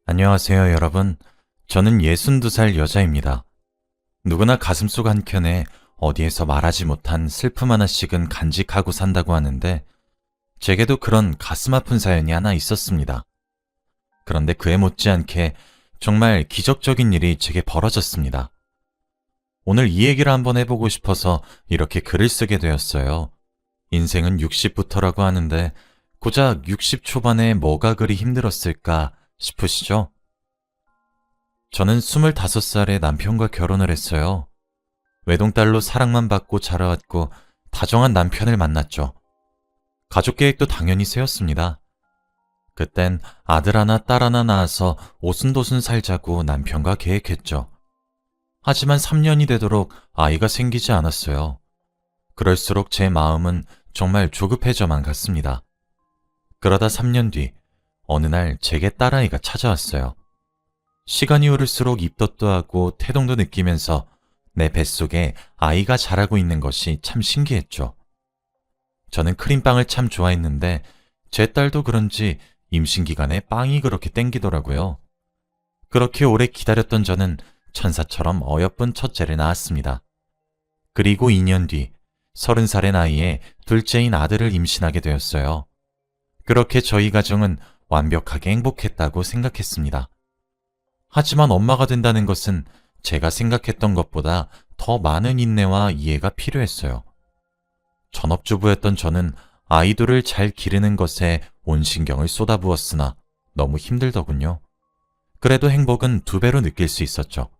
안녕하세요, 여러분. 저는 62살 여자입니다. 누구나 가슴속 한켠에 어디에서 말하지 못한 슬픔 하나씩은 간직하고 산다고 하는데, 제게도 그런 가슴 아픈 사연이 하나 있었습니다. 그런데 그에 못지않게 정말 기적적인 일이 제게 벌어졌습니다. 오늘 이 얘기를 한번 해보고 싶어서 이렇게 글을 쓰게 되었어요. 인생은 60부터라고 하는데, 고작 60 초반에 뭐가 그리 힘들었을까 싶으시죠? 저는 25살에 남편과 결혼을 했어요. 외동딸로 사랑만 받고 자라왔고 다정한 남편을 만났죠. 가족 계획도 당연히 세웠습니다. 그땐 아들 하나 딸 하나 낳아서 오순도순 살자고 남편과 계획했죠. 하지만 3년이 되도록 아이가 생기지 않았어요. 그럴수록 제 마음은 정말 조급해져만 갔습니다. 그러다 3년 뒤 어느 날 제게 딸아이가 찾아왔어요. 시간이 흐를수록 입덧도 하고 태동도 느끼면서 내 뱃속에 아이가 자라고 있는 것이 참 신기했죠. 저는 크림빵을 참 좋아했는데 제 딸도 그런지 임신 기간에 빵이 그렇게 땡기더라고요. 그렇게 오래 기다렸던 저는 천사처럼 어여쁜 첫째를 낳았습니다. 그리고 2년 뒤 30살의 나이에 둘째인 아들을 임신하게 되었어요. 그렇게 저희 가정은 완벽하게 행복했다고 생각했습니다. 하지만 엄마가 된다는 것은 제가 생각했던 것보다 더 많은 인내와 이해가 필요했어요. 전업주부였던 저는 아이들을 잘 기르는 것에 온 신경을 쏟아부었으나 너무 힘들더군요. 그래도 행복은 2배로 느낄 수 있었죠.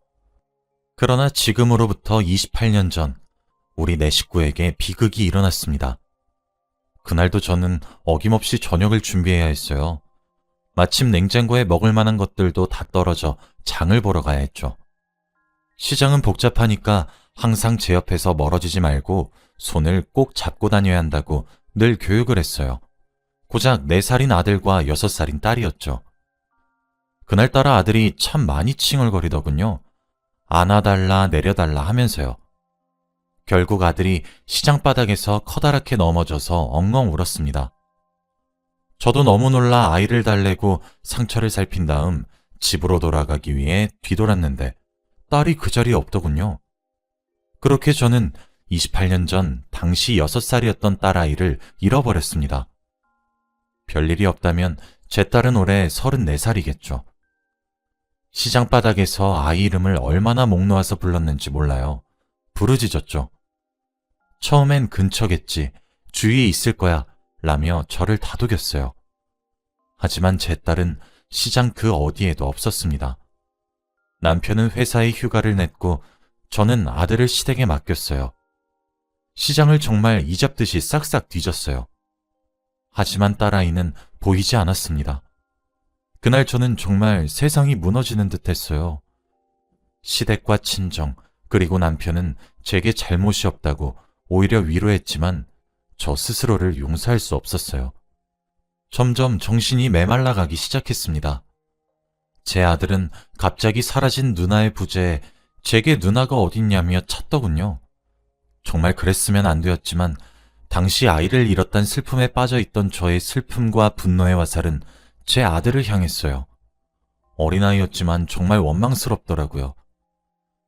그러나 지금으로부터 28년 전 우리 네 식구에게 비극이 일어났습니다. 그날도 저는 어김없이 저녁을 준비해야 했어요. 마침 냉장고에 먹을 만한 것들도 다 떨어져 장을 보러 가야 했죠. 시장은 복잡하니까 항상 제 옆에서 멀어지지 말고 손을 꼭 잡고 다녀야 한다고 늘 교육을 했어요. 고작 4살인 아들과 6살인 딸이었죠. 그날따라 아들이 참 많이 칭얼거리더군요. 안아달라 내려달라 하면서요. 결국 아들이 시장 바닥에서 커다랗게 넘어져서 엉엉 울었습니다. 저도 너무 놀라 아이를 달래고 상처를 살핀 다음 집으로 돌아가기 위해 뒤돌았는데 딸이 그 자리에 없더군요. 그렇게 저는 28년 전 당시 6살이었던 딸아이를 잃어버렸습니다. 별일이 없다면 제 딸은 올해 34살이겠죠. 시장 바닥에서 아이 이름을 얼마나 목 놓아서 불렀는지 몰라요. 부르짖었죠. 처음엔 근처겠지, 주위에 있을 거야 라며 저를 다독였어요. 하지만 제 딸은 시장 그 어디에도 없었습니다. 남편은 회사에 휴가를 냈고 저는 아들을 시댁에 맡겼어요. 시장을 정말 이잡듯이 싹싹 뒤졌어요. 하지만 딸아이는 보이지 않았습니다. 그날 저는 정말 세상이 무너지는 듯 했어요. 시댁과 친정, 그리고 남편은 제게 잘못이 없다고 오히려 위로했지만 저 스스로를 용서할 수 없었어요. 점점 정신이 메말라 가기 시작했습니다. 제 아들은 갑자기 사라진 누나의 부재에 제게 누나가 어딨냐며 찾더군요. 정말 그랬으면 안 되었지만 당시 아이를 잃었단 슬픔에 빠져있던 저의 슬픔과 분노의 화살은 제 아들을 향했어요. 어린아이였지만 정말 원망스럽더라고요.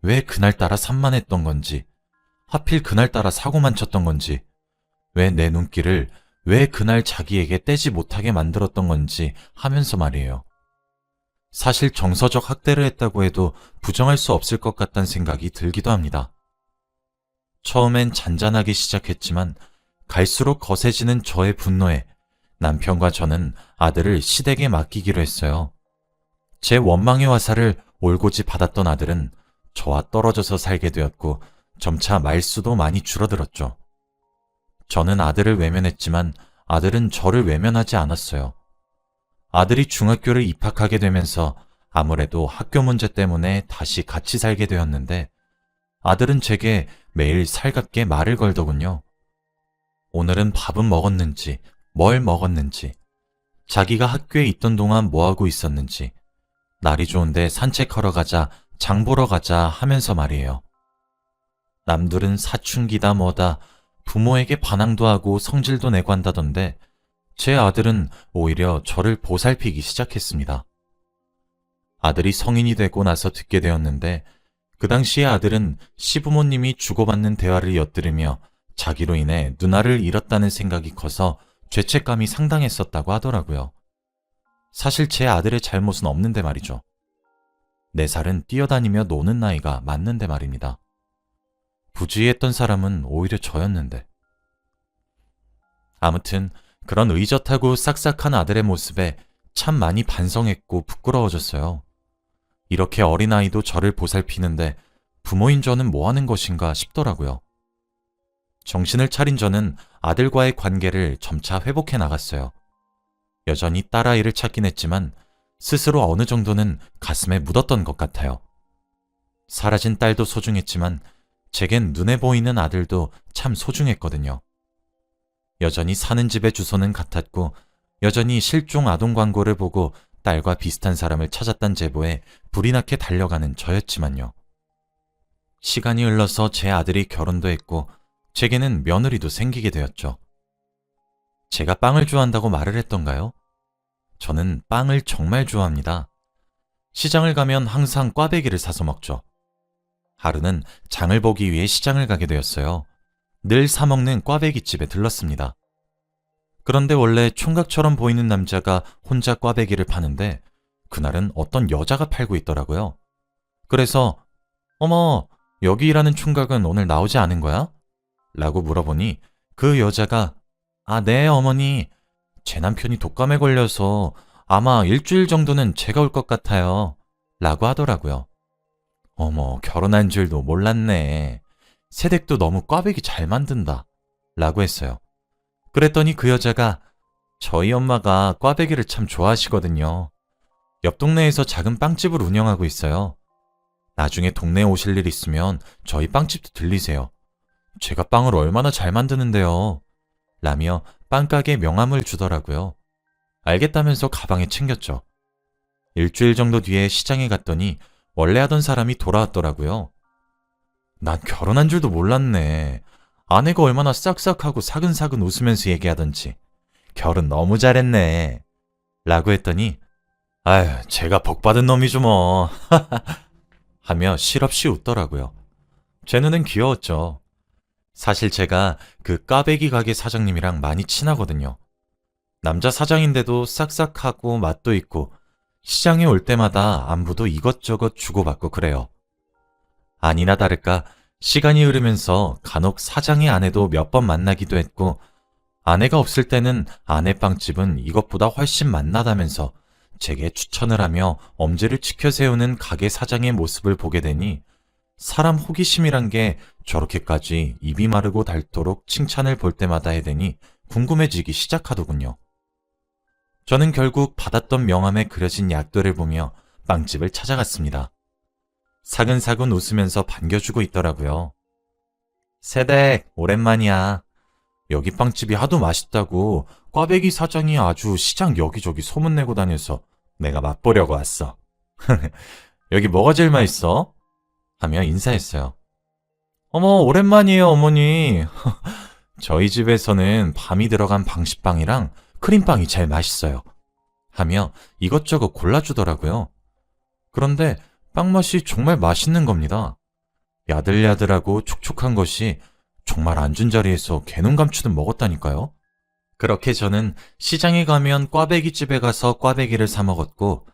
왜 그날따라 산만했던 건지, 하필 그날따라 사고만 쳤던 건지, 왜 내 눈길을 왜 그날 자기에게 떼지 못하게 만들었던 건지 하면서 말이에요. 사실 정서적 학대를 했다고 해도 부정할 수 없을 것 같다는 생각이 들기도 합니다. 처음엔 잔잔하게 시작했지만 갈수록 거세지는 저의 분노에 남편과 저는 아들을 시댁에 맡기기로 했어요. 제 원망의 화살을 올고지 받았던 아들은 저와 떨어져서 살게 되었고 점차 말수도 많이 줄어들었죠. 저는 아들을 외면했지만 아들은 저를 외면하지 않았어요. 아들이 중학교를 입학하게 되면서 아무래도 학교 문제 때문에 다시 같이 살게 되었는데 아들은 제게 매일 살갑게 말을 걸더군요. 오늘은 밥은 먹었는지, 뭘 먹었는지, 자기가 학교에 있던 동안 뭐하고 있었는지, 날이 좋은데 산책하러 가자, 장 보러 가자 하면서 말이에요. 남들은 사춘기다 뭐다, 부모에게 반항도 하고 성질도 내고 한다던데 제 아들은 오히려 저를 보살피기 시작했습니다. 아들이 성인이 되고 나서 듣게 되었는데 그 당시에 아들은 시부모님이 주고받는 대화를 엿들으며 자기로 인해 누나를 잃었다는 생각이 커서 죄책감이 상당했었다고 하더라고요. 사실 제 아들의 잘못은 없는데 말이죠. 4살은 뛰어다니며 노는 나이가 맞는데 말입니다. 부주의했던 사람은 오히려 저였는데. 아무튼 그런 의젓하고 싹싹한 아들의 모습에 참 많이 반성했고 부끄러워졌어요. 이렇게 어린아이도 저를 보살피는데 부모인 저는 뭐 하는 것인가 싶더라고요. 정신을 차린 저는 아들과의 관계를 점차 회복해 나갔어요. 여전히 딸아이를 찾긴 했지만 스스로 어느 정도는 가슴에 묻었던 것 같아요. 사라진 딸도 소중했지만 제겐 눈에 보이는 아들도 참 소중했거든요. 여전히 사는 집의 주소는 같았고 여전히 실종 아동 광고를 보고 딸과 비슷한 사람을 찾았단 제보에 불이 나게 달려가는 저였지만요. 시간이 흘러서 제 아들이 결혼도 했고 제게는 며느리도 생기게 되었죠. 제가 빵을 좋아한다고 말을 했던가요? 저는 빵을 정말 좋아합니다. 시장을 가면 항상 꽈배기를 사서 먹죠. 하루는 장을 보기 위해 시장을 가게 되었어요. 늘 사먹는 꽈배기집에 들렀습니다. 그런데 원래 총각처럼 보이는 남자가 혼자 꽈배기를 파는데 그날은 어떤 여자가 팔고 있더라고요. 그래서 어머, 여기 일하는 총각은 오늘 나오지 않은 거야? 라고 물어보니 그 여자가 아, 네, 어머니. 제 남편이 독감에 걸려서 아마 일주일 정도는 제가 올 것 같아요. 라고 하더라고요. 어머, 결혼한 줄도 몰랐네. 새댁도 너무 꽈배기 잘 만든다. 라고 했어요. 그랬더니 그 여자가 저희 엄마가 꽈배기를 참 좋아하시거든요. 옆 동네에서 작은 빵집을 운영하고 있어요. 나중에 동네에 오실 일 있으면 저희 빵집도 들리세요. 제가 빵을 얼마나 잘 만드는데요. 라며 빵가게 명함을 주더라고요. 알겠다면서 가방에 챙겼죠. 일주일 정도 뒤에 시장에 갔더니 원래 하던 사람이 돌아왔더라고요. 난 결혼한 줄도 몰랐네. 아내가 얼마나 싹싹하고 사근사근 웃으면서 얘기하던지 결혼 너무 잘했네. 라고 했더니 아유, 제가 복받은 놈이죠 뭐. 하며 실없이 웃더라고요. 제 눈엔 귀여웠죠. 사실 제가 그 꽈배기 가게 사장님이랑 많이 친하거든요. 남자 사장인데도 싹싹하고 맛도 있고 시장에 올 때마다 안부도 이것저것 주고받고 그래요. 아니나 다를까 시간이 흐르면서 간혹 사장의 아내도 몇 번 만나기도 했고 아내가 없을 때는 아내 빵집은 이것보다 훨씬 맛나다면서 제게 추천을 하며 엄지를 치켜 세우는 가게 사장의 모습을 보게 되니 사람 호기심이란 게 저렇게까지 입이 마르고 닳도록 칭찬을 볼 때마다 해대니 궁금해지기 시작하더군요. 저는 결국 받았던 명함에 그려진 약도를 보며 빵집을 찾아갔습니다. 사근사근 웃으면서 반겨주고 있더라고요. 새댁, 오랜만이야. 여기 빵집이 하도 맛있다고 꽈배기 사장이 아주 시장 여기저기 소문내고 다녀서 내가 맛보려고 왔어. 여기 뭐가 제일 맛있어? 하며 인사했어요. 어머, 오랜만이에요, 어머니. 저희 집에서는 밤이 들어간 방식빵이랑 크림빵이 제일 맛있어요. 하며 이것저것 골라주더라고요. 그런데 빵 맛이 정말 맛있는 겁니다. 야들야들하고 촉촉한 것이 정말 앉은 자리에서 개눈 감추듯 먹었다니까요. 그렇게 저는 시장에 가면 꽈배기 집에 가서 꽈배기를 사 먹었고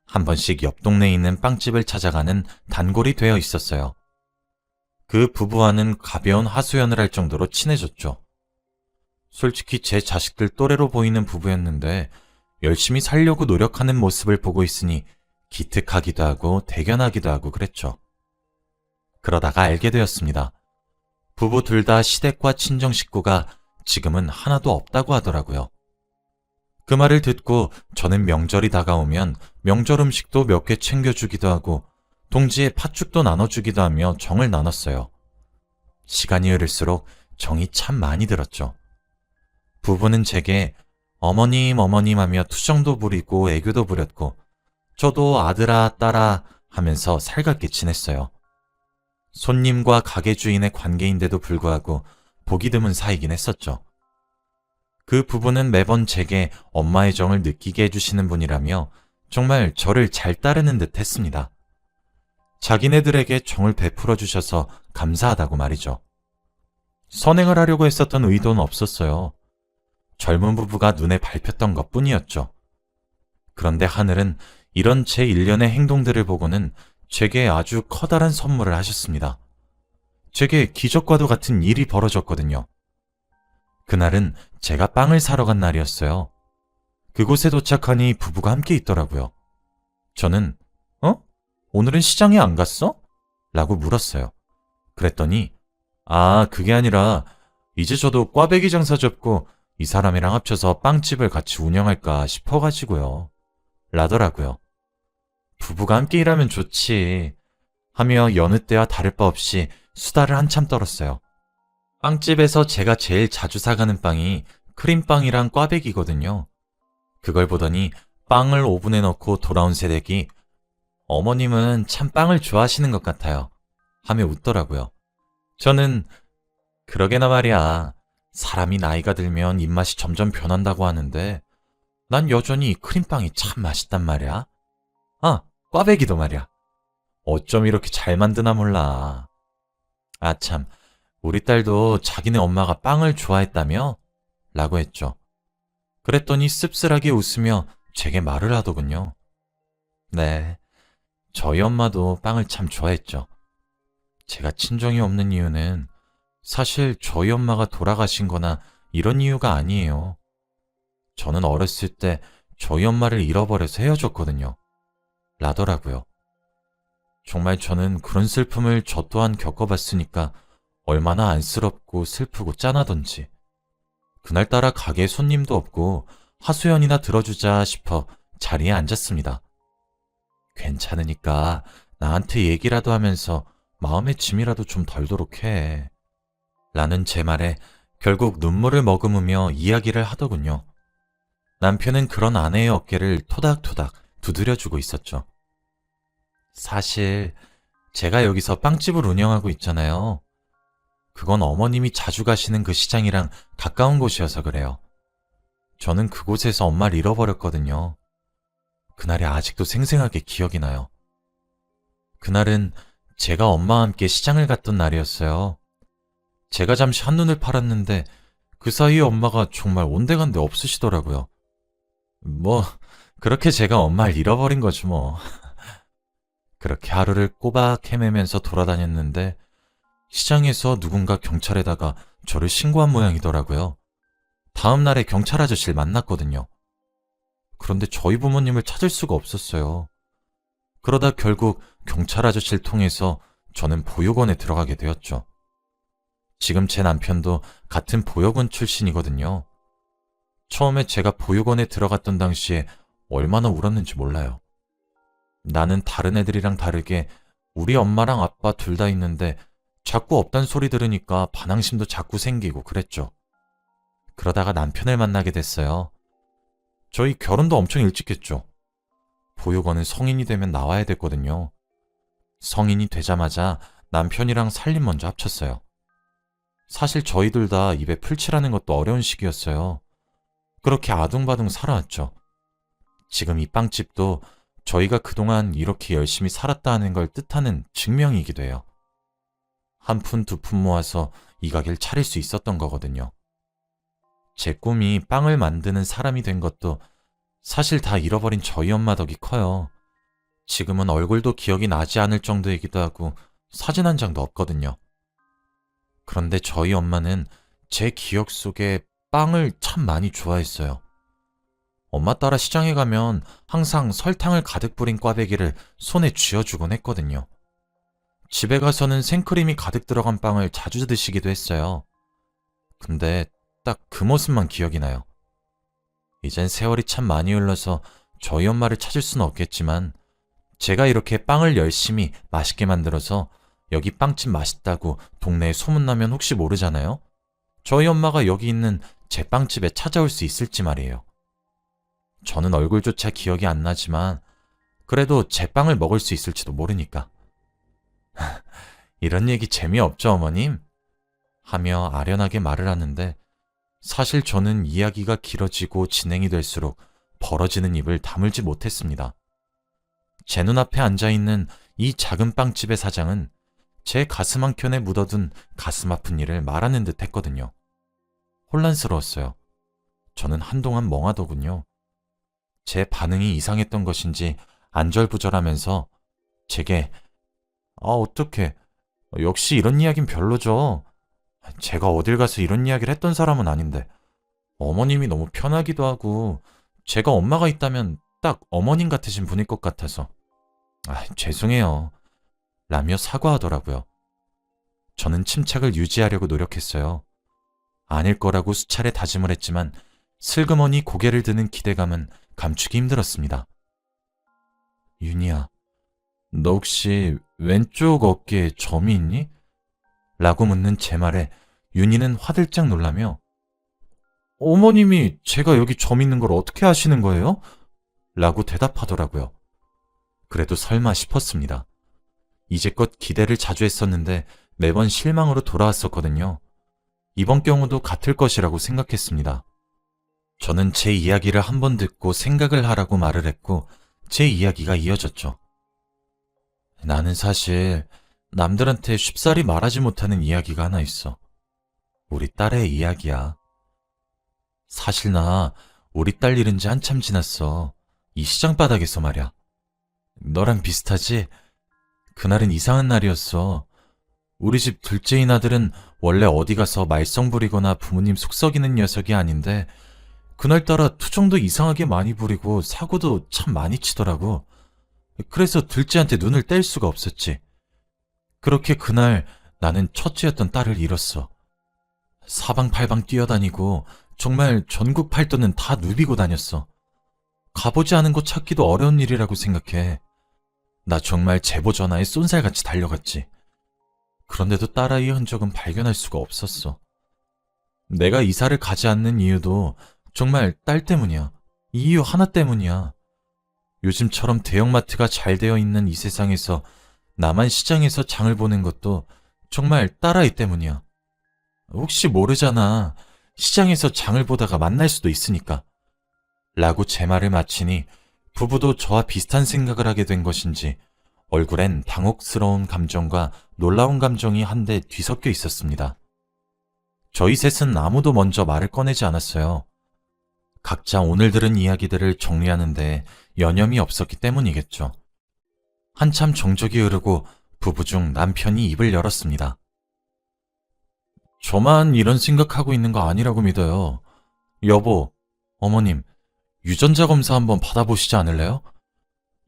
한 번씩 옆 동네에 있는 빵집을 찾아가는 단골이 되어 있었어요. 그 부부와는 가벼운 하소연을 할 정도로 친해졌죠. 솔직히 제 자식들 또래로 보이는 부부였는데 열심히 살려고 노력하는 모습을 보고 있으니 기특하기도 하고 대견하기도 하고 그랬죠. 그러다가 알게 되었습니다. 부부 둘 다 시댁과 친정 식구가 지금은 하나도 없다고 하더라고요. 그 말을 듣고 저는 명절이 다가오면 명절 음식도 몇 개 챙겨주기도 하고 동지에 팥죽도 나눠주기도 하며 정을 나눴어요. 시간이 흐를수록 정이 참 많이 들었죠. 부부는 제게 어머님 어머님 하며 투정도 부리고 애교도 부렸고 저도 아들아 딸아 하면서 살갑게 지냈어요. 손님과 가게 주인의 관계인데도 불구하고 보기 드문 사이긴 했었죠. 그 부부는 매번 제게 엄마의 정을 느끼게 해주시는 분이라며 정말 저를 잘 따르는 듯 했습니다. 자기네들에게 정을 베풀어 주셔서 감사하다고 말이죠. 선행을 하려고 했었던 의도는 없었어요. 젊은 부부가 눈에 밟혔던 것 뿐이었죠. 그런데 하늘은 이런 제 일련의 행동들을 보고는 제게 아주 커다란 선물을 하셨습니다. 제게 기적과도 같은 일이 벌어졌거든요. 그날은 제가 빵을 사러 간 날이었어요. 그곳에 도착하니 부부가 함께 있더라고요. 저는 오늘은 시장에 안 갔어? 라고 물었어요. 그랬더니 그게 아니라 이제 저도 꽈배기 장사 접고 이 사람이랑 합쳐서 빵집을 같이 운영할까 싶어가지고요. 라더라고요. 부부가 함께 일하면 좋지 하며 여느 때와 다를 바 없이 수다를 한참 떨었어요. 빵집에서 제가 제일 자주 사가는 빵이 크림빵이랑 꽈배기거든요. 그걸 보더니 빵을 오븐에 넣고 돌아온 새댁이 어머님은 참 빵을 좋아하시는 것 같아요. 하며 웃더라고요. 저는 그러게나 말이야. 사람이 나이가 들면 입맛이 점점 변한다고 하는데 난 여전히 크림빵이 참 맛있단 말이야. 꽈배기도 말이야. 어쩜 이렇게 잘 만드나 몰라. 참, 우리 딸도 자기네 엄마가 빵을 좋아했다며? 라고 했죠. 그랬더니 씁쓸하게 웃으며 제게 말을 하더군요. 네, 저희 엄마도 빵을 참 좋아했죠. 제가 친정이 없는 이유는 사실 저희 엄마가 돌아가신 거나 이런 이유가 아니에요. 저는 어렸을 때 저희 엄마를 잃어버려서 헤어졌거든요. 라더라고요. 정말 저는 그런 슬픔을 저 또한 겪어봤으니까 얼마나 안쓰럽고 슬프고 짠하던지. 그날따라 가게에 손님도 없고 하소연이나 들어주자 싶어 자리에 앉았습니다. 괜찮으니까 나한테 얘기라도 하면서 마음의 짐이라도 좀 덜도록 해. 라는 제 말에 결국 눈물을 머금으며 이야기를 하더군요. 남편은 그런 아내의 어깨를 토닥토닥 두드려주고 있었죠. 사실 제가 여기서 빵집을 운영하고 있잖아요. 그건 어머님이 자주 가시는 그 시장이랑 가까운 곳이어서 그래요. 저는 그곳에서 엄마를 잃어버렸거든요. 그날이 아직도 생생하게 기억이 나요. 그날은 제가 엄마와 함께 시장을 갔던 날이었어요. 제가 잠시 한눈을 팔았는데 그 사이에 엄마가 정말 온데간데 없으시더라고요. 그렇게 제가 엄마를 잃어버린 거죠 뭐. 그렇게 하루를 꼬박 헤매면서 돌아다녔는데 시장에서 누군가 경찰에다가 저를 신고한 모양이더라고요. 다음 날에 경찰 아저씨를 만났거든요. 그런데 저희 부모님을 찾을 수가 없었어요. 그러다 결국 경찰 아저씨를 통해서 저는 보육원에 들어가게 되었죠. 지금 제 남편도 같은 보육원 출신이거든요. 처음에 제가 보육원에 들어갔던 당시에 얼마나 울었는지 몰라요. 나는 다른 애들이랑 다르게 우리 엄마랑 아빠 둘 다 있는데 자꾸 없단 소리 들으니까 반항심도 자꾸 생기고 그랬죠. 그러다가 남편을 만나게 됐어요. 저희 결혼도 엄청 일찍 했죠. 보육원은 성인이 되면 나와야 됐거든요. 성인이 되자마자 남편이랑 살림 먼저 합쳤어요. 사실 저희들 다 입에 풀칠하는 것도 어려운 시기였어요. 그렇게 아둥바둥 살아왔죠. 지금 이 빵집도 저희가 그동안 이렇게 열심히 살았다는 걸 뜻하는 증명이기도 해요. 한 푼 두 푼 모아서 이 가게를 차릴 수 있었던 거거든요. 제 꿈이 빵을 만드는 사람이 된 것도 사실 다 잃어버린 저희 엄마 덕이 커요. 지금은 얼굴도 기억이 나지 않을 정도이기도 하고 사진 한 장도 없거든요. 그런데 저희 엄마는 제 기억 속에 빵을 참 많이 좋아했어요. 엄마 따라 시장에 가면 항상 설탕을 가득 뿌린 꽈배기를 손에 쥐어주곤 했거든요. 집에 가서는 생크림이 가득 들어간 빵을 자주 드시기도 했어요. 근데 딱 그 모습만 기억이 나요. 이젠 세월이 참 많이 흘러서 저희 엄마를 찾을 수는 없겠지만 제가 이렇게 빵을 열심히 맛있게 만들어서 여기 빵집 맛있다고 동네에 소문나면 혹시 모르잖아요? 저희 엄마가 여기 있는 제 빵집에 찾아올 수 있을지 말이에요. 저는 얼굴조차 기억이 안 나지만 그래도 제 빵을 먹을 수 있을지도 모르니까. 이런 얘기 재미없죠, 어머님? 하며 아련하게 말을 하는데 사실 저는 이야기가 길어지고 진행이 될수록 벌어지는 입을 다물지 못했습니다. 제 눈앞에 앉아있는 이 작은 빵집의 사장은 제 가슴 한켠에 묻어둔 가슴 아픈 일을 말하는 듯 했거든요. 혼란스러웠어요. 저는 한동안 멍하더군요. 제 반응이 이상했던 것인지 안절부절하면서 제게 어떡해. 역시 이런 이야긴 별로죠. 제가 어딜 가서 이런 이야기를 했던 사람은 아닌데 어머님이 너무 편하기도 하고 제가 엄마가 있다면 딱 어머님 같으신 분일 것 같아서 죄송해요. 라며 사과하더라고요. 저는 침착을 유지하려고 노력했어요. 아닐 거라고 수차례 다짐을 했지만 슬그머니 고개를 드는 기대감은 감추기 힘들었습니다. 윤희야, 너 혹시 왼쪽 어깨에 점이 있니? 라고 묻는 제 말에 윤희는 화들짝 놀라며 어머님이 제가 여기 점 있는 걸 어떻게 아시는 거예요? 라고 대답하더라고요. 그래도 설마 싶었습니다. 이제껏 기대를 자주 했었는데 매번 실망으로 돌아왔었거든요. 이번 경우도 같을 것이라고 생각했습니다. 저는 제 이야기를 한 번 듣고 생각을 하라고 말을 했고 제 이야기가 이어졌죠. 나는 사실 남들한테 쉽사리 말하지 못하는 이야기가 하나 있어. 우리 딸의 이야기야. 사실 나 우리 딸 잃은 지 한참 지났어. 이 시장 바닥에서 말이야. 너랑 비슷하지? 그날은 이상한 날이었어. 우리 집 둘째인 아들은 원래 어디 가서 말썽 부리거나 부모님 속썩이는 녀석이 아닌데 그날따라 투정도 이상하게 많이 부리고 사고도 참 많이 치더라고. 그래서 둘째한테 눈을 뗄 수가 없었지. 그렇게 그날 나는 첫째였던 딸을 잃었어. 사방팔방 뛰어다니고 정말 전국 팔도는 다 누비고 다녔어. 가보지 않은 곳 찾기도 어려운 일이라고 생각해. 나 정말 제보 전화에 쏜살같이 달려갔지. 그런데도 딸아이의 흔적은 발견할 수가 없었어. 내가 이사를 가지 않는 이유도 정말 딸 때문이야. 이 이유 하나 때문이야. 요즘처럼 대형마트가 잘 되어 있는 이 세상에서 나만 시장에서 장을 보는 것도 정말 딸아이 때문이야. 혹시 모르잖아. 시장에서 장을 보다가 만날 수도 있으니까. 라고 제 말을 마치니 부부도 저와 비슷한 생각을 하게 된 것인지 얼굴엔 당혹스러운 감정과 놀라운 감정이 한데 뒤섞여 있었습니다. 저희 셋은 아무도 먼저 말을 꺼내지 않았어요. 각자 오늘 들은 이야기들을 정리하는데 여념이 없었기 때문이겠죠. 한참 정적이 흐르고 부부 중 남편이 입을 열었습니다. 저만 이런 생각하고 있는 거 아니라고 믿어요. 여보, 어머님, 유전자 검사 한번 받아보시지 않을래요?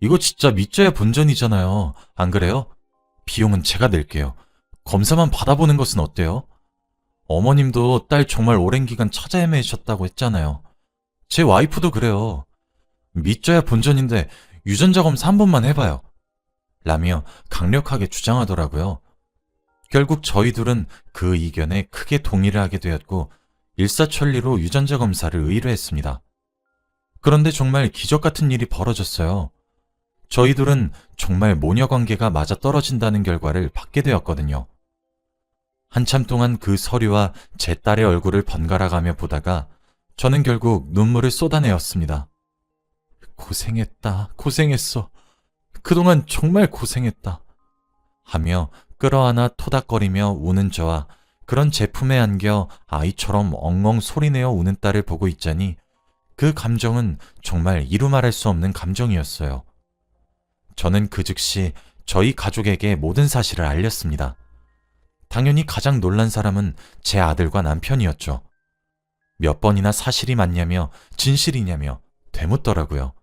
이거 진짜 믿져야 본전이잖아요. 안 그래요? 비용은 제가 낼게요. 검사만 받아보는 것은 어때요? 어머님도 딸 정말 오랜 기간 찾아 헤매셨다고 했잖아요. 제 와이프도 그래요. 믿져야 본전인데 유전자 검사 한 번만 해봐요. 라며 강력하게 주장하더라고요. 결국 저희 둘은 그 의견에 크게 동의를 하게 되었고 일사천리로 유전자 검사를 의뢰했습니다. 그런데 정말 기적 같은 일이 벌어졌어요. 저희 둘은 정말 모녀 관계가 맞아떨어진다는 결과를 받게 되었거든요. 한참 동안 그 서류와 제 딸의 얼굴을 번갈아가며 보다가 저는 결국 눈물을 쏟아내었습니다. 고생했다, 고생했어. 그동안 정말 고생했다. 하며 끌어안아 토닥거리며 우는 저와 그런 제품에 안겨 아이처럼 엉엉 소리내어 우는 딸을 보고 있자니 그 감정은 정말 이루 말할 수 없는 감정이었어요. 저는 그 즉시 저희 가족에게 모든 사실을 알렸습니다. 당연히 가장 놀란 사람은 제 아들과 남편이었죠. 몇 번이나 사실이 맞냐며 진실이냐며 되묻더라고요.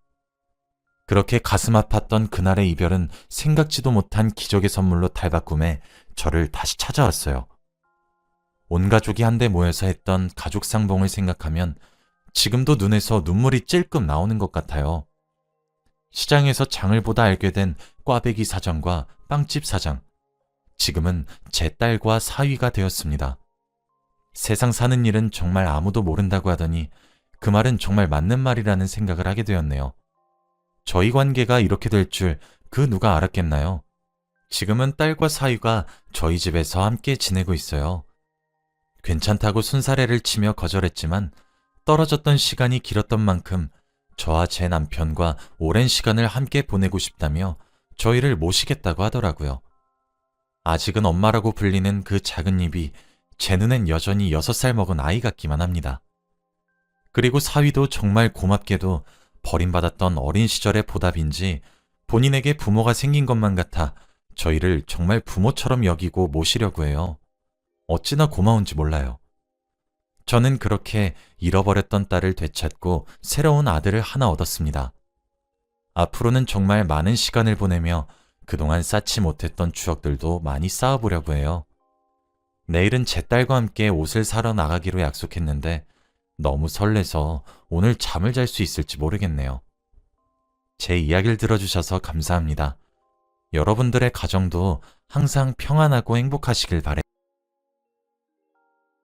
그렇게 가슴 아팠던 그날의 이별은 생각지도 못한 기적의 선물로 탈바꿈해 저를 다시 찾아왔어요. 온 가족이 한데 모여서 했던 가족 상봉을 생각하면 지금도 눈에서 눈물이 찔끔 나오는 것 같아요. 시장에서 장을 보다 알게 된 꽈배기 사장과 빵집 사장, 지금은 제 딸과 사위가 되었습니다. 세상 사는 일은 정말 아무도 모른다고 하더니 그 말은 정말 맞는 말이라는 생각을 하게 되었네요. 저희 관계가 이렇게 될 줄 그 누가 알았겠나요? 지금은 딸과 사위가 저희 집에서 함께 지내고 있어요. 괜찮다고 손사래를 치며 거절했지만 떨어졌던 시간이 길었던 만큼 저와 제 남편과 오랜 시간을 함께 보내고 싶다며 저희를 모시겠다고 하더라고요. 아직은 엄마라고 불리는 그 작은 입이 제 눈엔 여전히 6살 먹은 아이 같기만 합니다. 그리고 사위도 정말 고맙게도 버림받았던 어린 시절의 보답인지 본인에게 부모가 생긴 것만 같아 저희를 정말 부모처럼 여기고 모시려고 해요. 어찌나 고마운지 몰라요. 저는 그렇게 잃어버렸던 딸을 되찾고 새로운 아들을 하나 얻었습니다. 앞으로는 정말 많은 시간을 보내며 그동안 쌓지 못했던 추억들도 많이 쌓아보려고 해요. 내일은 제 딸과 함께 옷을 사러 나가기로 약속했는데 너무 설레서 오늘 잠을 잘 수 있을지 모르겠네요. 제 이야기를 들어주셔서 감사합니다. 여러분들의 가정도 항상 평안하고 행복하시길 바랍니다.